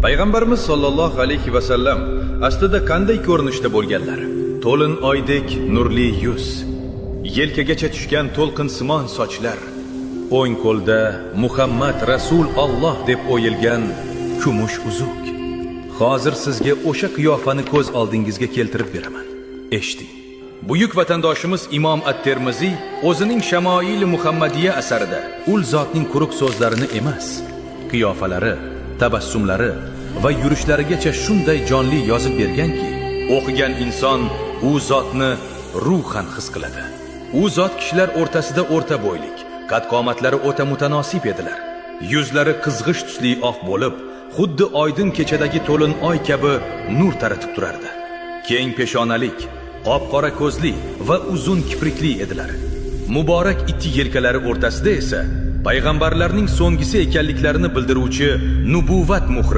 Payg'ambarimiz sollallohu alayhi va sallam aslida qanday ko'rinishda bo'lganlar? To'lin oydek nurli yuz, yelkagacha tushgan to'lqinsimon sochlar, o'ng qo'lda Muhammad Rasul Alloh deb o'yilgan kumush uzuk. Hozir sizga o'sha qiyofani ko'z oldingizga keltirib beraman. Eshiting. Buyuk vatandoshimiz Imom At-Termiziy o'zining Shamoil-i Muhammadiya asarida ul zotning quruq so'zlarini emas, qiyofalari, tabassumlari va yurishlarigacha shunday jonli yozib berganki, o'qigan inson u zotni ruhan his qiladi. U zot kishilar o'rtasida o'rta bo'ylik, qad-qomatlari o'ta mutanosib edilar. Yuzlari qizg'ish tusli oq bo'lib, xuddi oydin kechadagi to'lin oy kabi nur taratib turardi. Keng peshonalik, qop-qora ko'zli va uzun kiprikli edilar. Muborak ikki yelkalari o'rtasida esa payg'ambarlarning so'nggisi ekanliklarini bildiruvchi nubuvat muhri